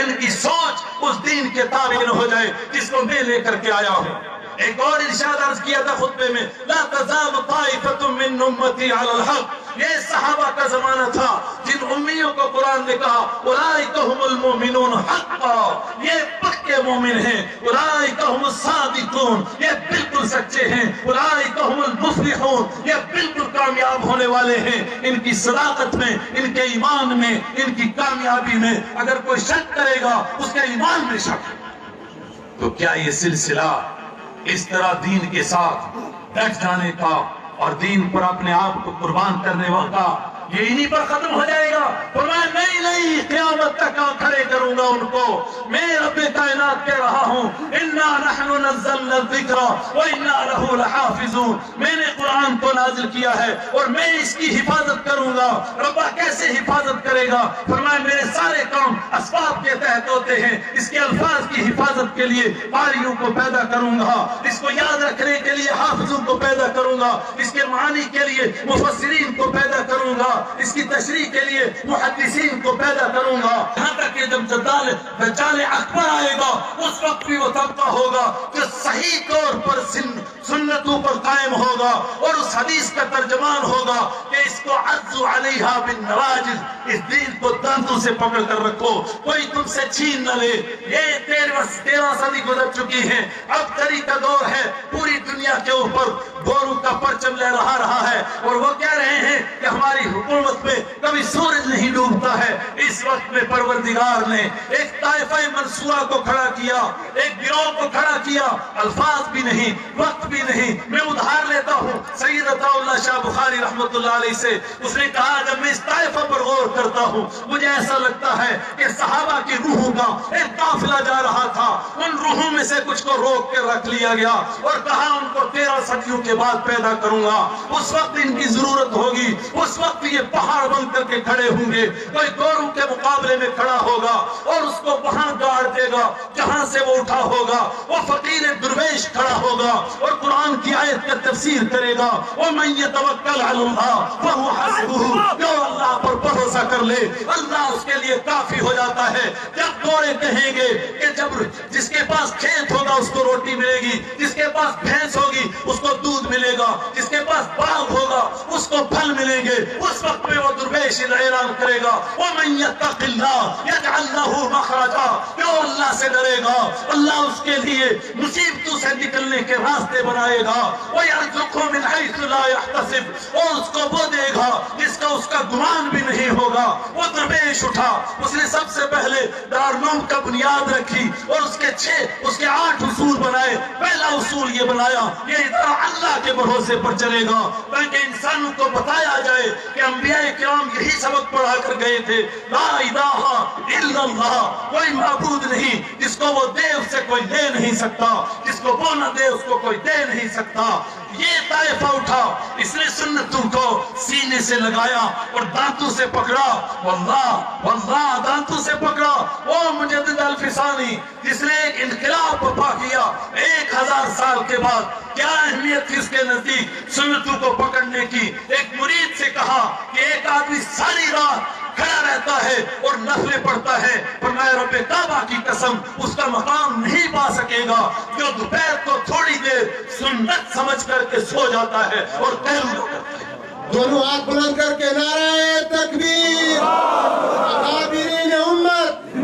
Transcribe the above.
ان کی سوچ اس دین کے تابع نہ ہو جائے جس کو میں لے کر کے آیا ہوں۔ ایک اور ارشاد عرض کیا تھا خطبے میں، لا تزال طائفۃ من امتی علی الحق۔ یہ صحابہ کا زمانہ تھا جن امیوں کو قرآن نے کہا اولئک هم المؤمنون حقا، یہ پکے مومن ہیں، اولئک هم الصادقون، یہ بالکل سچے ہیں، اولئک هم المفلحون، یہ بالکل کامیاب ہونے والے ہیں۔ ان کی صداقت میں، ان کے ایمان میں، ان کی کامیابی میں اگر کوئی شک کرے گا اس کے ایمان میں شک۔ تو کیا یہ سلسلہ اس طرح دین کے ساتھ ڈٹ جانے کا اور دین پر اپنے آپ کو قربان کرنے کا یہ انہی پر ختم ہو جائے گا؟ فرمایا نہیں، قیامت تک کھڑے کروں گا ان کو۔ میں رب کائنات کہہ رہا ہوں انا نحن نزلنا الذکر وانا لہ لحافظون، میں نے قرآن کو نازل کیا ہے اور میں اس کی حفاظت کروں گا۔ ربا کیسے حفاظت کرے گا؟ فرمایا میرے سارے کام اسباب کے تحت ہوتے ہیں، اس کے الفاظ کی حفاظت کے لیے قاریوں کو پیدا کروں گا، اس کو یاد رکھنے کے لیے حافظوں کو پیدا کروں گا، اس کے معانی کے لیے مفسرین کو پیدا کروں گا، اس کی تشریح کے لیے محدثین کو پیدا کروں گا، یہاں تک کہ جب دجال اکبر آئے گا اس وقت بھی وہ طبقہ ہوگا جو صحیح طور پر سنتوں پر قائم ہوگا اور اس حدیث کا ترجمان ہوگا کہ اس کو عضو علیہا بالنواجذ، اس دین کو دانتوں سے پکڑ کر رکھو، کوئی تم سے چھین نہ لے۔ یہ 13 صدی گزر چکی ہے، اب تری کا دور ہے، پوری دنیا کے اوپر گورو کا پرچم لہرا رہا ہے اور وہ کہہ رہے ہیں کہ ہماری حکومت میں کبھی سورج نہیں ڈوبتا ہے۔ اس وقت میں پروردگار نے ایک طائفہ منصورہ کو کھڑا کیا، ایک گروہ کو کھڑا کیا، الفاظ بھی نہیں، وقت بھی نہیں، میں ادھار لیتا ہوں سید عطا اللہ شاہ بخاری رحمت اللہ علیہ سے۔ اس نے کہا جب میں اس طائفہ پر غور کرتا ہوں مجھے ایسا لگتا ہے کہ صحابہ کی روحوں کا ایک قافلہ جا رہا تھا، ان روحوں میں سے کچھ کو روک کے رکھ لیا گیا اور کہا ان کو 13 صدیوں کے بعد پیدا کروں گا، اس وقت ان کی ضرورت ہوگی، اس وقت یہ پہاڑ بن کر کے کھڑے ہوں گے، کوئی گورو کے مقابلے میں کھڑا ہوگا اور اس کو وہاں گاڑ دے گا جہاں سے وہ اٹھا ہوگا، وہ فقیر درویش کھڑا ہوگا اور قرآن کی آیت کا تفسیر کرے گا، وَمَن يَتَوَكَّلْ عَلَى اللَّهِ فَهُوَ حَسْبُهُ، جو اللہ پر بھروسہ کر لے اللہ اس کے لیے کافی ہو جاتا ہے۔ جب گورے کہیں گے کہ جب جس کے پاس کھیت ہوگا اس کو روٹی ملے گی، جس کے پاس بھینس ہوگی اس کو دودھ ملے گا، جس کے پاس باغ ہوگا اس کو پھل ملیں گے، اس وقت میں وہ درویش اعلان کرے گا وَمَن يَتَّقِ اللَّهَ يَجْعَلْ لَهُ مَخْرَجًا، جو اللہ سے ڈرے گا اللہ اس کے لیے مصیبتوں سے نکلنے کے راستے بنائے گا، وَيَرْزُقْهُ مِنْ حَيْثُ لَا يَحْتَسِبُ، اور اس کو وہ دے گا جس کا اس کا گمان بھی نہیں ہوگا۔ وہ درویش اٹھا، اس نے سب سے پہلے دارالعلوم کا بنیاد رکھی اور اس کے 8 اصول بنائے۔ پہلا اصول یہ بنایا یہ ادارہ اللہ کے بھروسے پر چلے گا تاکہ انسانوں کو بتایا جائے کہ انبیاء کرام یہی سبق پڑھا کر گئے تھے، لا الہ الا اللہ، کوئی معبود نہیں جس کو وہ دے اس سے کوئی لے نہیں سکتا، جس کو وہ نہ دے اس کو کوئی دے نہیں سکتا۔ یہ طائفہ اٹھا، اس نے سنتوں کو سینے سے لگایا اور دانتوں سے پکڑا، واللہ دانتوں سے پکڑا۔ وہ مجدد الفسانی جس نے ایک انقلاب برپا کیا 1000 سال کے بعد، کیا اہمیت تھی اس کے نزدیک سنتوں کو پکڑنے کی۔ ایک مرید سے کہا کہ ایک آدمی ساری رات کھڑا رہتا ہے اور نفلیں پڑھتا ہے، فرمایا رب کعبہ کی قسم اس کا مقام نہیں پا سکے گا جو دوپہر کو تھوڑی دیر سنت سمجھ کر کے سو جاتا ہے اور قیلولہ کرتا ہے۔ دونوں ہاتھ بلند کر کے نعرہ تکبیر، اکابرین امت